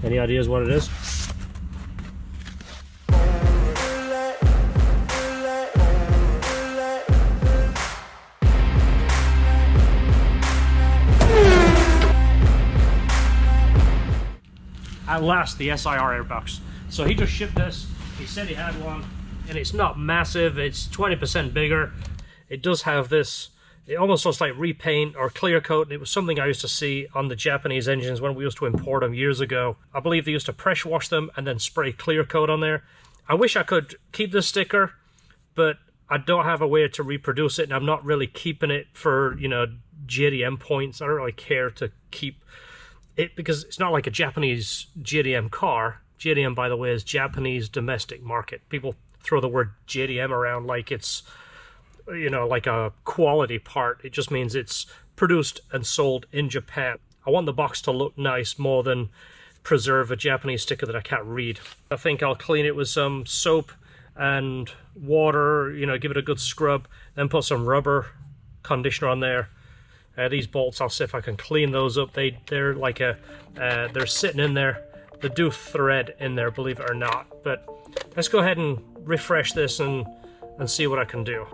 Any ideas what it is? At last, the SiR airbox. So he just shipped this. He said he had one, and it's not massive. It's 20% bigger. It does have this, it almost looks like repaint or clear coat. It was something I used to see on the Japanese engines when we used to import them years ago. I believe they used to pressure wash them and then spray clear coat on there. I wish I could keep this sticker, but I don't have a way to reproduce it, and I'm not really keeping it for, you know, JDM points. I don't really care to keep it because it's not like a Japanese JDM car. JDM, by the way, is Japanese domestic market. People throw the word JDM around like it's, you know, like a quality part. It just means it's produced and sold in Japan. I want the box to look nice more than preserve a Japanese sticker that I can't read. I think I'll clean it with some soap and water, you know, give it a good scrub, then put some rubber conditioner on there. These bolts, I'll see if I can clean those up. They're like they're sitting in there. They do thread in there, believe it or not. But let's go ahead and refresh this and see what I can do.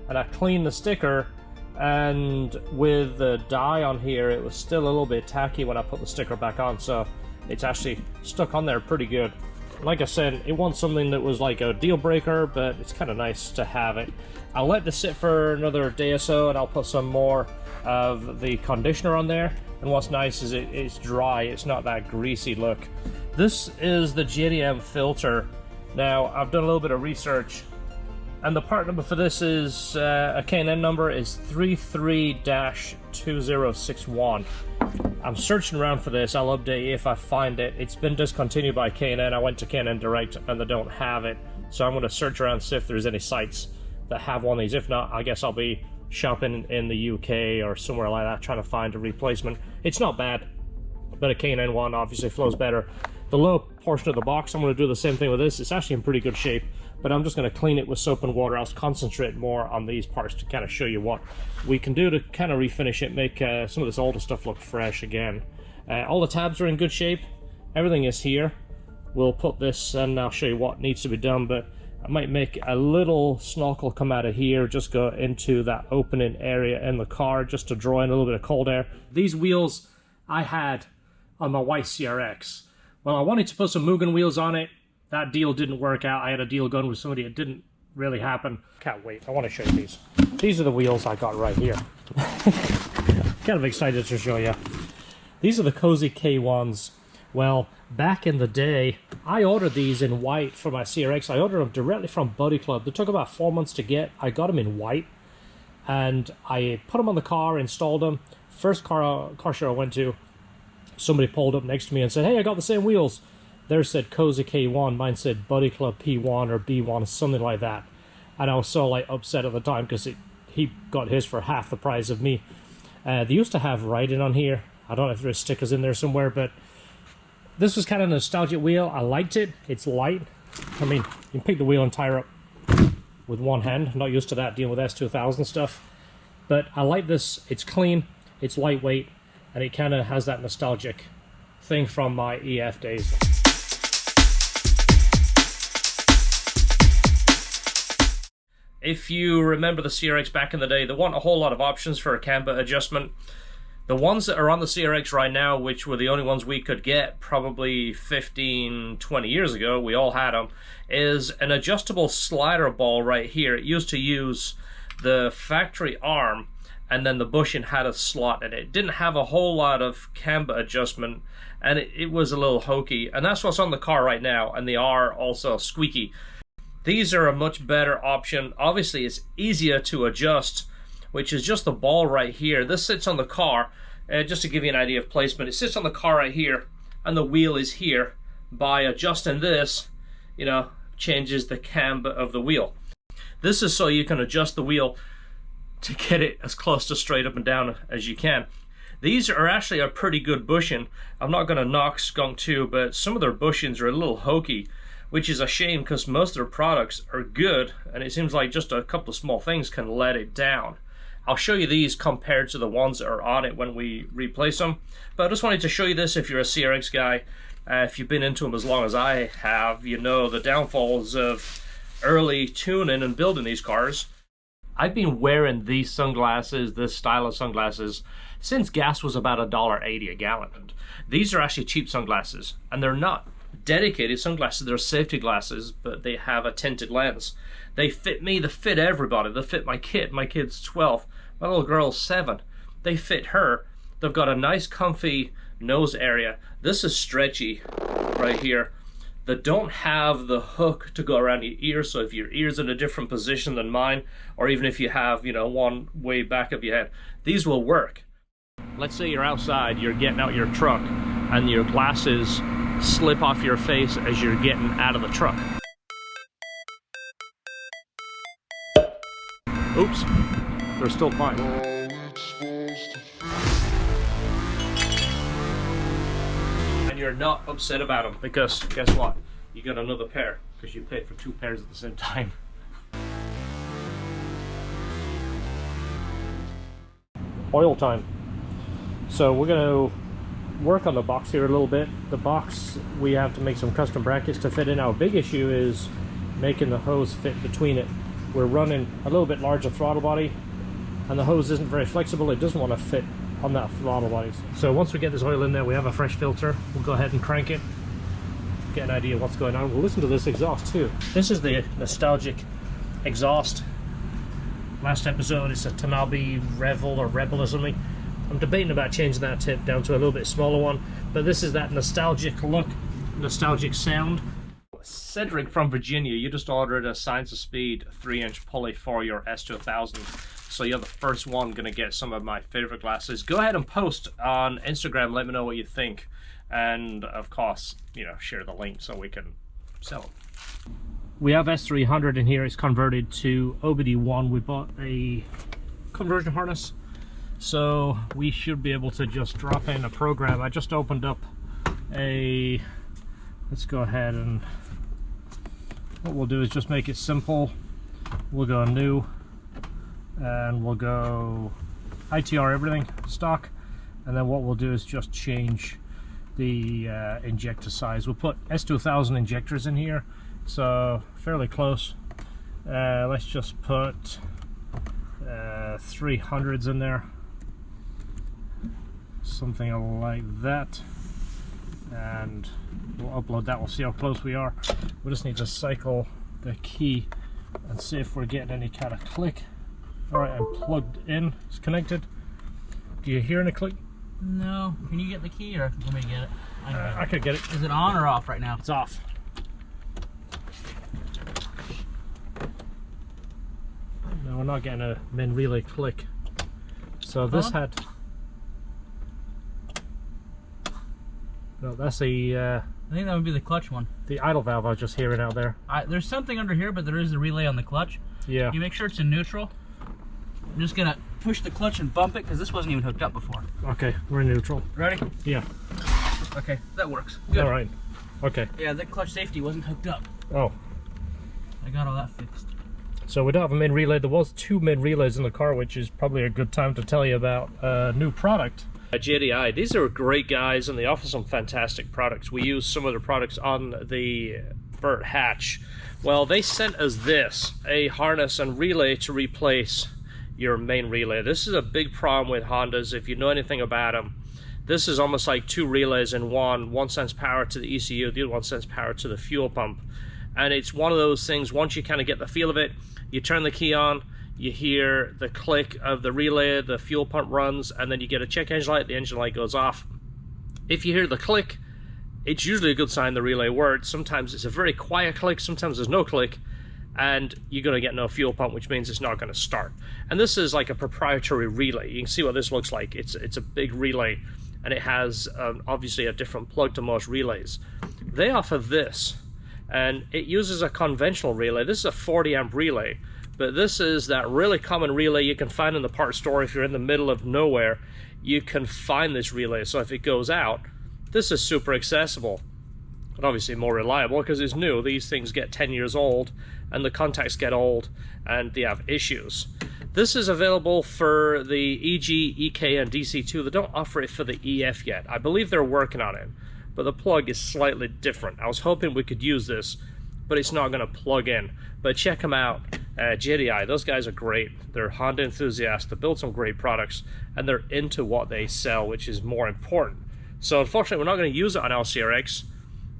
And I cleaned the sticker, and with the dye on here it was still a little bit tacky when I put the sticker back on, so it's actually stuck on there pretty good. Like I said, it wasn't something that was like a deal breaker, but it's kind of nice to have it. I'll let this sit for another day or so, and I'll put some more of the conditioner on there. And what's nice is it's dry, it's not that greasy look. This is the JDM filter. Now, I've done a little bit of research, and the part number for this is a K&N number is 33-2061. I'm searching around for this. I'll update you if I find it. It's been discontinued by K&N. I went to K&N Direct and they don't have it. So I'm going to search around and see if there's any sites that have one of these. If not, I guess I'll be shopping in the UK or somewhere like that trying to find a replacement. It's not bad, but a K&N one obviously flows better. The lower portion of the box, I'm going to do the same thing with this. It's actually in pretty good shape, but I'm just going to clean it with soap and water. I'll concentrate more on these parts to kind of show you what we can do to kind of refinish it, make some of this older stuff look fresh again. All the tabs are in good shape. Everything is here. We'll put this, and I'll show you what needs to be done, but I might make a little snorkel come out of here, just go into that opening area in the car just to draw in a little bit of cold air. These wheels I had on my white CRX. Well, I wanted to put some Mugen wheels on it. That deal didn't work out. I had a deal going with somebody. It didn't really happen. Can't wait. I want to show you these. These are the wheels I got right here. Kind of excited to show you. These are the Cozy K1s. Well, back in the day, I ordered these in white for my CRX. I ordered them directly from Buddy Club. They took about 4 months to get. I got them in white, and I put them on the car, installed them. First car show I went to, somebody pulled up next to me and said, "Hey, I got the same wheels." Theirs said Cozy K1, mine said Buddy Club P1 or B1, something like that. And I was so like upset at the time because he got his for half the price of me. They used to have writing on here. I don't know if there's stickers in there somewhere, but this was kind of a nostalgic wheel. I liked it. It's light. I mean, you can pick the wheel entire up with one hand. I'm not used to that dealing with S2000 stuff. But I like this. It's clean, it's lightweight, and it kind of has that nostalgic thing from my EF days. If you remember the CRX back in the day, there weren't a whole lot of options for a camber adjustment. The ones that are on the CRX right now, which were the only ones we could get probably 15, 20 years ago, we all had them, is an adjustable slider ball right here. It used to use the factory arm, and then the bushing had a slot in it. It didn't have a whole lot of camber adjustment, and it was a little hokey, and that's what's on the car right now, and they are also squeaky. These are a much better option. Obviously, it's easier to adjust, which is just the ball right here. This sits on the car, just to give you an idea of placement. It sits on the car right here, and the wheel is here. By adjusting this, you know, changes the camber of the wheel. This is so you can adjust the wheel to get it as close to straight up and down as you can. These are actually a pretty good bushing. I'm not going to knock Skunk 2, but some of their bushings are a little hokey, which is a shame because most of their products are good, and it seems like just a couple of small things can let it down. I'll show you these compared to the ones that are on it when we replace them. But I just wanted to show you this if you're a CRX guy. If you've been into them as long as I have, you know the downfalls of early tuning and building these cars. I've been wearing these sunglasses, this style of sunglasses, since gas was about $1.80 a gallon. These are actually cheap sunglasses, and they're not dedicated sunglasses. They're safety glasses, but they have a tinted lens. They fit me, they fit everybody. They fit my kid. My kid's 12. My little girl's 7. They fit her. They've got a nice comfy nose area. This is stretchy right here. They don't have the hook to go around your ear, so if your ear's in a different position than mine, or even if you have, you know, one way back of your head, these will work. Let's say you're outside, you're getting out your truck, and your glasses slip off your face as you're getting out of the truck. Oops, they're still fine. And you're not upset about them because guess what? You got another pair because you paid for 2 pairs at the same time. Oil time. So we're going to work on the box here a little bit. The box, we have to make some custom brackets to fit in. Our big issue is making the hose fit between it. We're running a little bit larger throttle body, and the hose isn't very flexible. It doesn't want to fit on that throttle body. So once we get this oil in there, we have a fresh filter. We'll go ahead and crank it, get an idea of what's going on. We'll listen to this exhaust too. This is the nostalgic exhaust. Last episode it's a Tanabe Revel or Rebel or something. I'm debating about changing that tip down to a little bit smaller one, but this is that nostalgic look, nostalgic sound. Cedric from Virginia, you just ordered a Science of Speed 3-inch pulley for your S2000, so you're the first one gonna get some of my favorite glasses. Go ahead and post on Instagram, let me know what you think, and of course, you know, share the link so we can sell them. We have S300 in here. It's converted to OBD1. We bought a conversion harness, so we should be able to just drop in a program. I just opened up a, let's go ahead and what we'll do is just make it simple. We'll go new and we'll go ITR everything stock, and then what we'll do is just change the injector size. We'll put S2000 injectors in here, so fairly close. Let's just put 300s in there, something like that, and we'll upload that. We'll see how close we are. We just need to cycle the key and see if we're getting any kind of click. All right, I'm plugged in. It's connected. Do you hear any click? No. Can you get the key, or let me get it? I could get it. Is it on or off right now? It's off. No, we're not getting a min relay click. So this had. No, that's the. I think that would be the clutch one. The idle valve I was just hearing out there. There's something under here, but there is a relay on the clutch. Yeah. You make sure it's in neutral. I'm just gonna push the clutch and bump it because this wasn't even hooked up before. Okay, we're in neutral. Ready? Yeah. Okay, that works. Good. All right. Okay. Yeah, the clutch safety wasn't hooked up. Oh. I got all that fixed. So we don't have a min relay. There was 2 min relays in the car, which is probably a good time to tell you about a new product. JDI. These are great guys, and they offer some fantastic products. We use some of their products on the Burt hatch. Well, they sent us this, a harness and relay to replace your main relay. This is a big problem with Hondas if you know anything about them. This is almost like two relays in one. One sends power to the ECU, the other one sends power to the fuel pump. And it's one of those things, once you kind of get the feel of it, you turn the key on, you hear the click of the relay, the fuel pump runs, and then you get a check engine light, the engine light goes off. If you hear the click, it's usually a good sign the relay works. Sometimes it's a very quiet click, sometimes there's no click, and you're going to get no fuel pump, which means it's not going to start. And this is like a proprietary relay. You can see what this looks like. It's a big relay, and it has obviously a different plug to most relays. They offer this, and it uses a conventional relay. This is a 40 amp relay, but this is that really common relay you can find in the parts store. If you're in the middle of nowhere, you can find this relay. So if it goes out, this is super accessible and obviously more reliable because it's new. These things get 10 years old and the contacts get old and they have issues. This is available for the EG, EK, and DC2. They don't offer it for the EF yet. I believe they're working on it, but the plug is slightly different. I was hoping we could use this, but it's not going to plug in. But check them out, JDI. Those guys are great. They're Honda enthusiasts. They build some great products, and they're into what they sell, which is more important. So unfortunately, we're not going to use it on our CRX,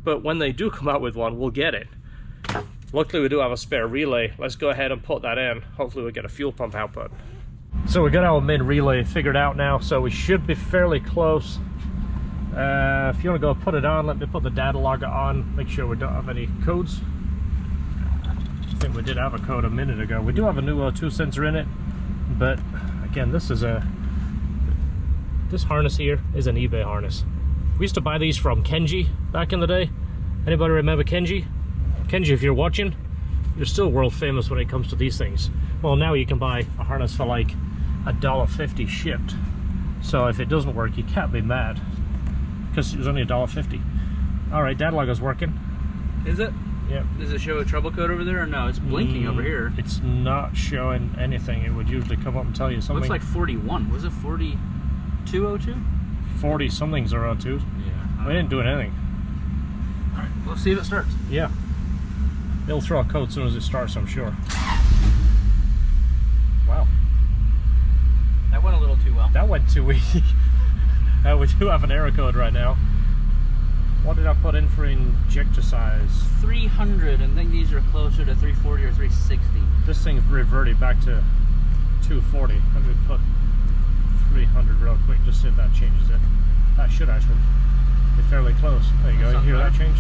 but when they do come out with one, we'll get it. Luckily, we do have a spare relay. Let's go ahead and put that in. Hopefully, we'll get a fuel pump output. So we got our main relay figured out now, so we should be fairly close. If you want to go put it on, let me put the data logger on, make sure we don't have any codes. I think we did have a code a minute ago. We do have a new O2 sensor in it, but again, this harness here is an eBay harness. We used to buy these from Kenji back in the day. Anybody remember Kenji? Kenji, if you're watching, you're still world famous when it comes to these things. Well, now you can buy a harness for like $1.50 shipped. So if it doesn't work, you can't be mad, because it was only $1.50. All right, data logger's working. Is it? Yeah. Does it show a trouble code over there or no? It's blinking over here. It's not showing anything. It would usually come up and tell you something. Looks like 41. Was it 4202? 40 something's are on 2. Yeah. We didn't do anything. All right, let's see if it starts. Yeah. It'll throw a code as soon as it starts, I'm sure. Wow. That went a little too well. That went too easy. We do have an error code right now. What did I put in for injector size? 300, and I think these are closer to 340 or 360. This thing's reverted back to 240. Let me put 300 real quick, just see if that changes it. That should actually be fairly close. There you go, you hear that change?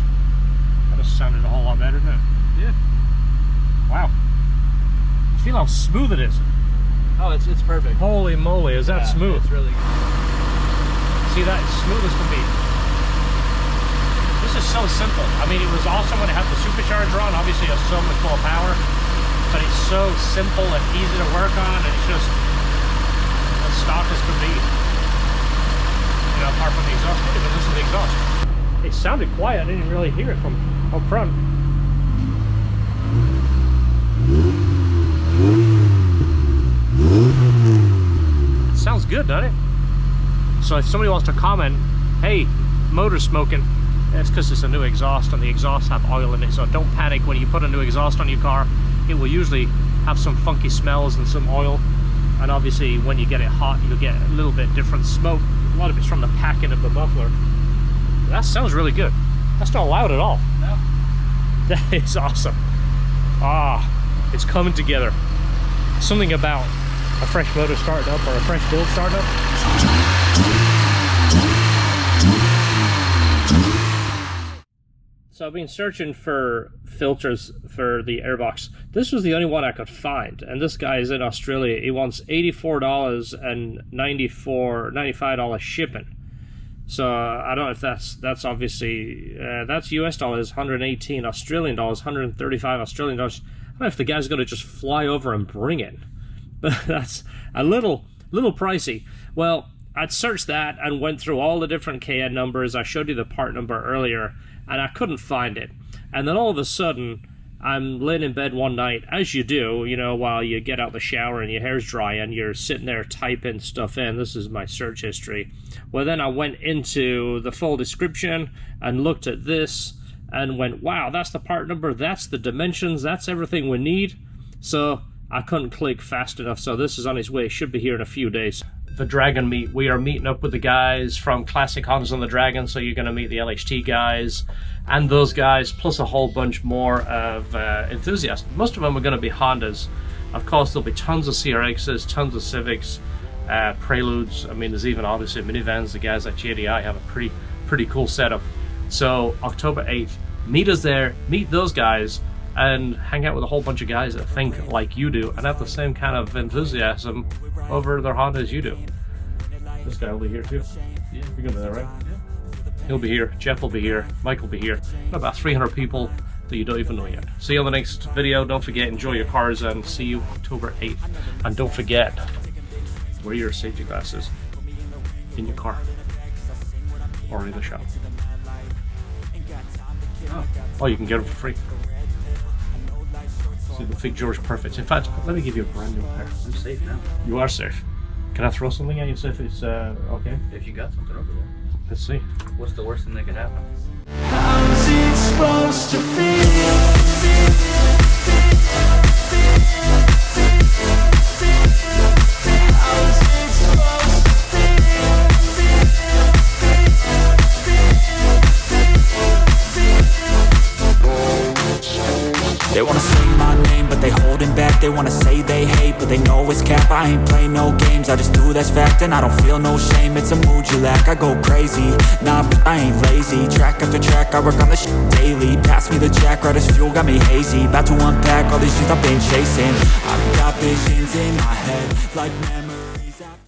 That just sounded a whole lot better, didn't it? Yeah. Wow. Feel how smooth it is. Oh, it's perfect. Holy moly, is that smooth? It's really good. See that? It's smooth as can be. This is so simple. I mean, it was awesome when it had the supercharger on. Obviously, it's so much more power, but it's so simple and easy to work on, and it's just as stock as could be. You know, apart from the exhaust. I didn't even listen to the exhaust. It sounded quiet. I didn't really hear it from up front. It sounds good, doesn't it? So if somebody wants to comment, hey, motor's smoking, it's because it's a new exhaust and the exhausts have oil in it. So don't panic when you put a new exhaust on your car. It will usually have some funky smells and some oil. And obviously when you get it hot, you'll get a little bit different smoke. A lot of it's from the packing of the muffler. That sounds really good. That's not loud at all. No. That is awesome. Ah, it's coming together. Something about a fresh motor starting up or a fresh build starting up. So I've been searching for filters for the airbox. This was the only one I could find, and this guy is in Australia. He wants $84 and $95 shipping. So I don't know if that's obviously that's US dollars, 118 Australian dollars, 135 Australian dollars. I don't know if the guy's going to just fly over and bring it, but that's a little pricey. Well, I'd searched that and went through all the different KN numbers. I showed you the part number earlier, and I couldn't find it. And then all of a sudden, I'm laying in bed one night, as you do, you know, while you get out the shower and your hair's dry and you're sitting there typing stuff in. This is my search history. Well, then I went into the full description and looked at this and went, wow, that's the part number, that's the dimensions, that's everything we need. So I couldn't click fast enough, so this is on its way. It should be here in a few days. The Dragon meet. We are meeting up with the guys from Classic Hondas on the Dragon, so you're going to meet the LHT guys and those guys, plus a whole bunch more of enthusiasts. Most of them are going to be Hondas. Of course, there'll be tons of CRXs, tons of Civics, Preludes. I mean, there's even obviously minivans. The guys at JDI have a pretty cool setup. So October 8th, meet us there, meet those guys, and hang out with a whole bunch of guys that think like you do and have the same kind of enthusiasm over their Honda as you do. This guy will be here too. Yeah, you're gonna be there, right? Yeah. He'll be here. Jeff will be here. Mike will be here. About 300 people that you don't even know yet. See you on the next video. Don't forget, enjoy your cars, and see you October 8th. And don't forget, wear your safety glasses in your car or in the shop. Oh, you can get them for free. See, the Fig George Perfect. In fact, let me give you a brand new pair. I'm safe now. You are safe. Can I throw something at you, see if it's okay? If you got something over there. Let's see. What's the worst thing that could happen? How's it supposed to feel? They wanna say my name, but they holding back. They wanna say they hate, but they know it's cap. I ain't play no games, I just do that's fact. And I don't feel no shame, it's a mood you lack. I go crazy, nah, but I ain't lazy. Track after track, I work on this shit daily. Pass me the jack, right as fuel, got me hazy. About to unpack all these shit I've been chasing. I've got visions in my head, like memories.